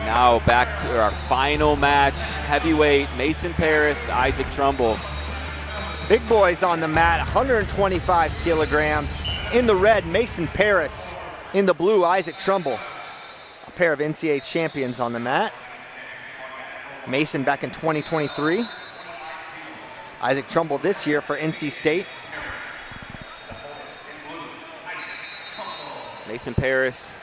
Now back to our final match, heavyweight, Mason Parris, Isaac Trumble. Big boys on the mat, 125 kilograms. In the red, Mason Parris. In the blue, Isaac Trumble. A pair of NCAA champions on the mat. Mason back in 2023. Isaac Trumble this year for NC State. Mason Parris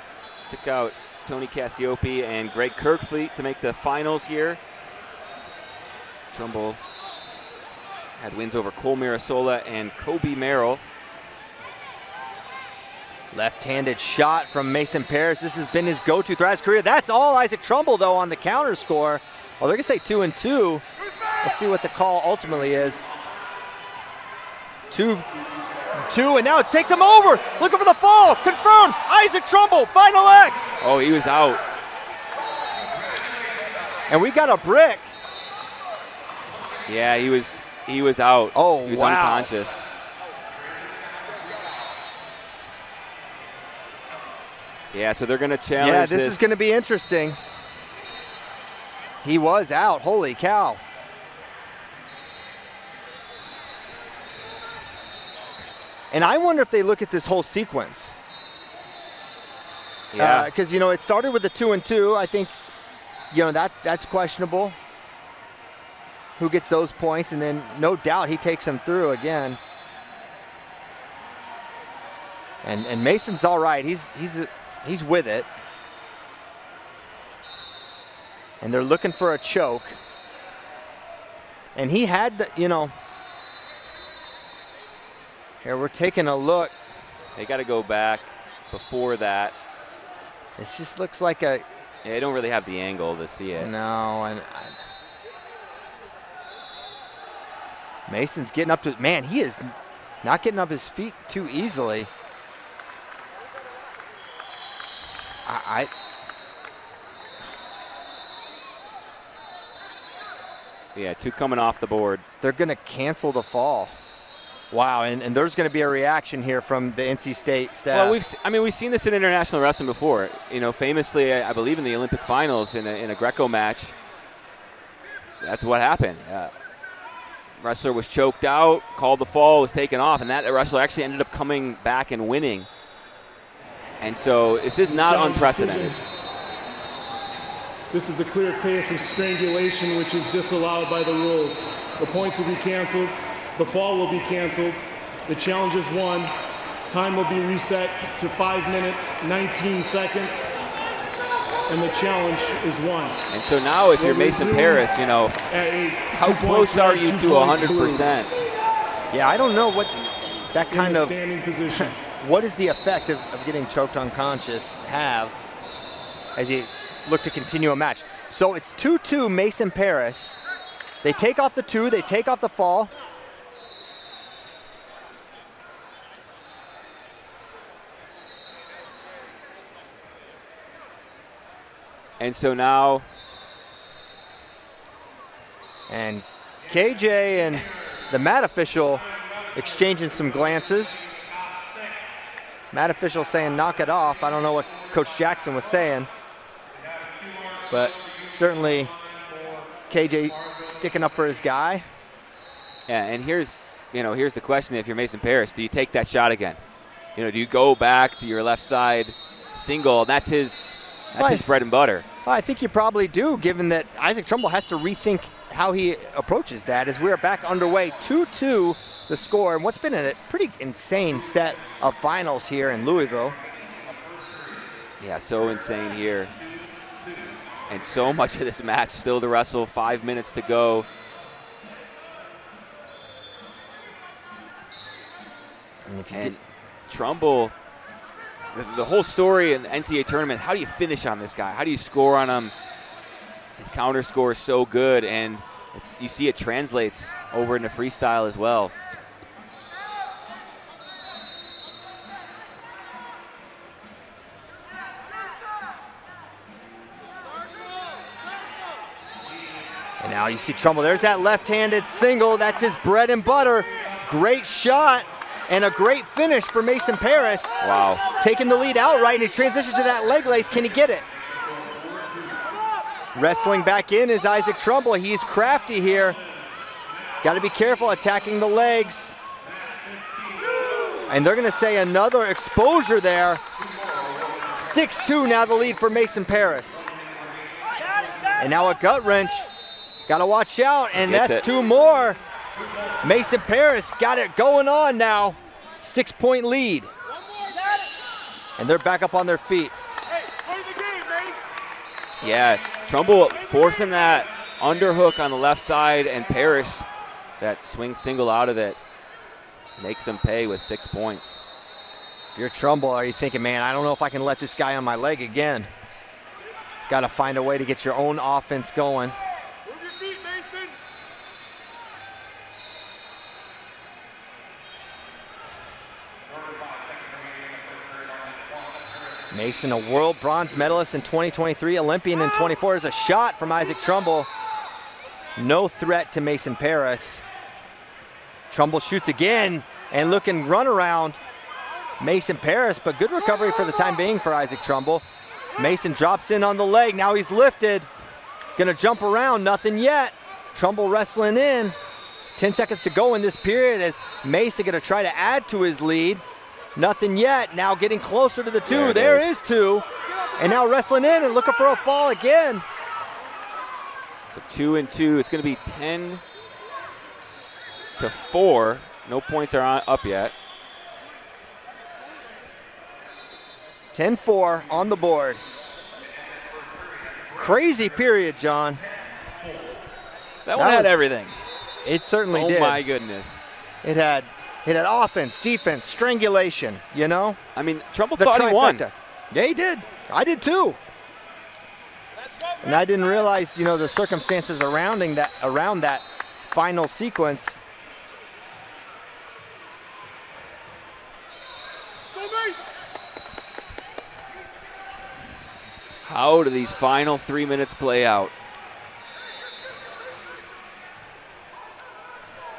took out Tony Cassiope and Greg Kirkfleet to make the finals here. Trumble had wins over Cole Mirasola and Kobe Merrill. Left-handed shot from Mason Parris. This has been his go-to throughout his career. That's all Isaac Trumble, though, on the counter score. Well, they're going to say 2-2. Let's see what the call ultimately is. 2-2, and now it takes him over. Looking for the fall. Confirmed. Isaac Trumble, final X. Oh, he was out. And we got a brick. Yeah, he was out. Oh, he was wow. unconscious. Yeah, so they're going to challenge Yeah, this is going to be interesting. He was out. Holy cow. And I wonder if they look at this whole sequence. Yeah. Because, you know, it started with the 2-2. I think, you know, that's questionable. Who gets those points? And then, no doubt, he takes them through again. And Mason's all right. He's with it. And they're looking for a choke. And he had the, you know, here we're taking a look. They got to go back before that. This just looks like a... Yeah, they don't really have the angle to see it. No, and Mason's getting up to, man, he is not getting up his feet too easily. Yeah, 2 coming off the board. They're going to cancel the fall. Wow, and there's going to be a reaction here from the NC State staff. Well, we've seen this in international wrestling before. You know, famously, I believe in the Olympic finals in a Greco match. That's what happened. Wrestler was choked out, called the fall, was taken off, and that wrestler actually ended up coming back and winning. And so this is not unprecedented. This is a clear case of strangulation, which is disallowed by the rules. The points will be canceled. The fall will be canceled. The challenge is won. Time will be reset to 5 minutes, 19 seconds. And the challenge is won. And so now if you're Mason Parris, you know, how close are you to 100%? Yeah, I don't know what that kind of standing position. What is the effect of getting choked unconscious have as you look to continue a match? So it's 2-2 Mason Parris. They take off the 2, they take off the fall. And so now, and KJ and the mat official exchanging some glances. Mat official saying knock it off. I don't know what Coach Jackson was saying, but certainly KJ sticking up for his guy. Yeah, and here's the question: if you're Mason Parris, do you take that shot again? You know, do you go back to your left side single? That's his bread and butter. I think you probably do, given that Isaac Trumble has to rethink how he approaches that as we are back underway. 2-2 the score, and what's been a pretty insane set of finals here in Louisville. Yeah, so insane here. And so much of this match still to wrestle, 5 minutes to go. And Trumble, the whole story in the NCAA tournament, how do you finish on this guy? How do you score on him? His counter score is so good, and you see it translates over into freestyle as well. And now you see Trumble. There's that left-handed single. That's his bread and butter. Great shot and a great finish for Mason Parris. Wow. Taking the lead outright, and he transitions to that leg lace. Can he get it? Wrestling back in is Isaac Trumble. He's crafty here. Got to be careful attacking the legs. And they're going to say another exposure there. 6-2 now the lead for Mason Parris. And now a gut wrench. Got to watch out, and that's 2 more. Mason Parris got it going on now. 6-point lead. And they're back up on their feet. Yeah, Trumble forcing that underhook on the left side, and Parris, that swing single out of it, makes him pay with 6 points. If you're Trumble, are you thinking, man, I don't know if I can let this guy on my leg again. Got to find a way to get your own offense going. Move your feet, Mason. Mason, a world bronze medalist in 2023, Olympian in 24. Is a shot from Isaac Trumble. No threat to Mason Parris. Trumble shoots again, and looking run around Mason Parris, but good recovery for the time being for Isaac Trumble. Mason drops in on the leg, now he's lifted. Gonna jump around, nothing yet. Trumble wrestling in. 10 seconds to go in this period as Mason gonna try to add to his lead. Nothing yet, now getting closer to the 2. There is 2. And now wrestling in and looking for a fall again. So 2 and 2, it's gonna be 10-4. No points are up yet. 10-4 on the board. Crazy period, John. That one had everything. It certainly did. Oh my goodness. It had offense, defense, strangulation, you know? I mean, Trumble thought he won. Yeah, he did. I did too. And I didn't realize, you know, the circumstances around that final sequence. How do these final 3 minutes play out?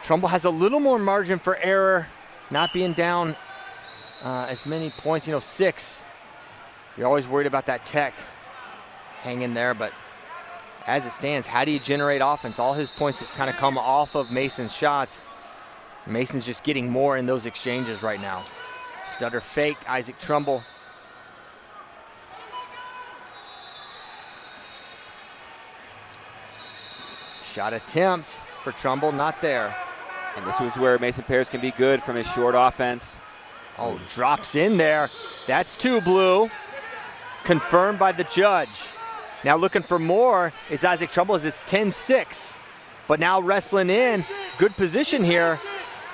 Trumble has a little more margin for error, not being down as many points, you know, 6. You're always worried about that tech hanging there, but as it stands, how do you generate offense? All his points have kind of come off of Mason's shots. Mason's just getting more in those exchanges right now. Stutter fake, Isaac Trumble. Shot attempt for Trumble, not there. And this was where Mason Parris can be good from his short offense. Oh, drops in there. That's 2 blue. Confirmed by the judge. Now looking for more is Isaac Trumble as it's 10-6. But now wrestling in. Good position here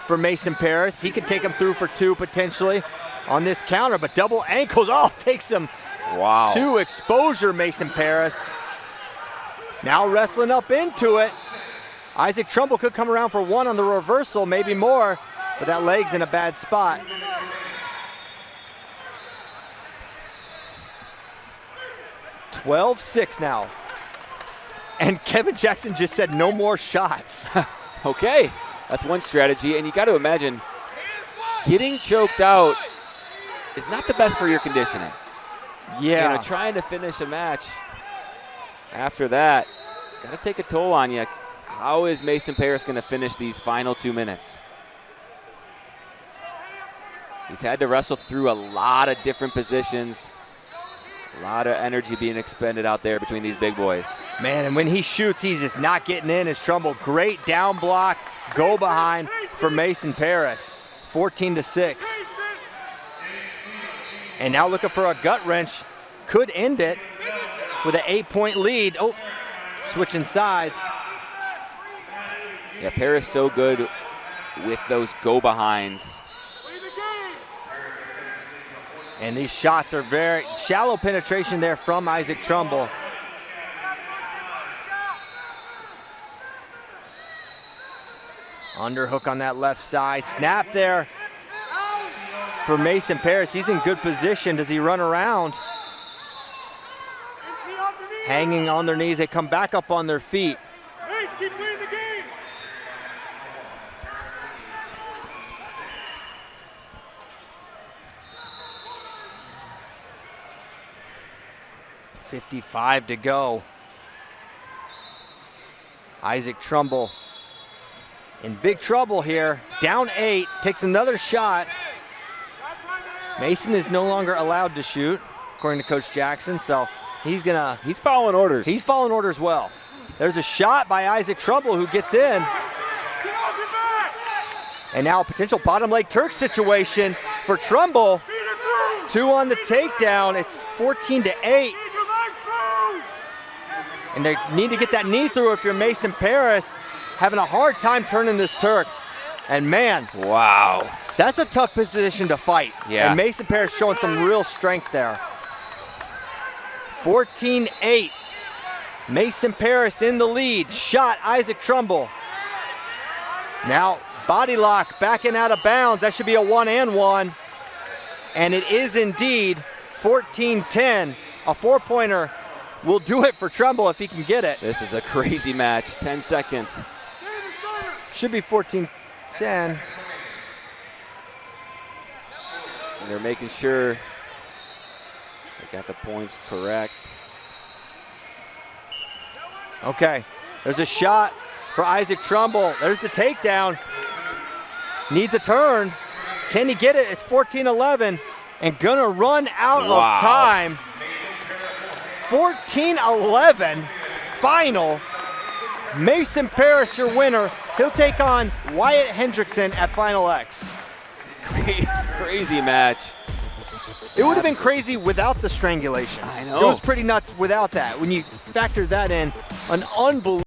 for Mason Parris. He could take him through for 2 potentially on this counter, but double ankles. Oh, takes him to exposure, Mason Parris. Now wrestling up into it. Isaac Trumble could come around for 1 on the reversal, maybe more, but that leg's in a bad spot. (12-6) now. And Kevin Jackson just said no more shots. Okay, that's one strategy, and you got to imagine getting choked out is not the best for your conditioning. Yeah. You know, trying to finish a match after that, got to take a toll on you. How is Mason Parris going to finish these final 2 minutes? He's had to wrestle through a lot of different positions. A lot of energy being expended out there between these big boys. Man, and when he shoots, he's just not getting in as Trumble. Great down block, go behind for Mason Parris. 14-6. And now looking for a gut wrench. Could end it with an 8-point lead. Oh, switching sides. Yeah, Parris so good with those go-behinds. And these shots are very shallow penetration there from Isaac Trumble. Underhook on that left side. Snap there for Mason Parris. He's in good position. Does he run around? Hanging on their knees. They come back up on their feet. Keep playing the game. 55 to go. Isaac Trumble in big trouble here. Down 8, takes another shot. Mason is no longer allowed to shoot, according to Coach Jackson, so he's following orders. He's following orders well. There's a shot by Isaac Trumble who gets in. And now a potential bottom leg Turk situation for Trumble. 2 on the takedown. It's 14-8. And they need to get that knee through if you're Mason Parris. Having a hard time turning this Turk. And man, wow, that's a tough position to fight. Yeah. And Mason Parris showing some real strength there. 14-8. Mason Parris in the lead. Shot Isaac Trumble. Now body lock, backing out of bounds. That should be a 1-and-1. And it is indeed 14-10. A 4-pointer will do it for Trumble if he can get it. This is a crazy match. 10 seconds. Should be 14-10. And they're making sure they got the points correct. Okay, there's a shot for Isaac Trumble. There's the takedown. Needs a turn. Can he get it? It's 14-11 and gonna run out of time. 14-11 final. Mason Parris, your winner. He'll take on Wyatt Hendrickson at Final X. Crazy match. It would have been crazy without the strangulation. I know. It was pretty nuts without that. When you factor that in, an unbelievable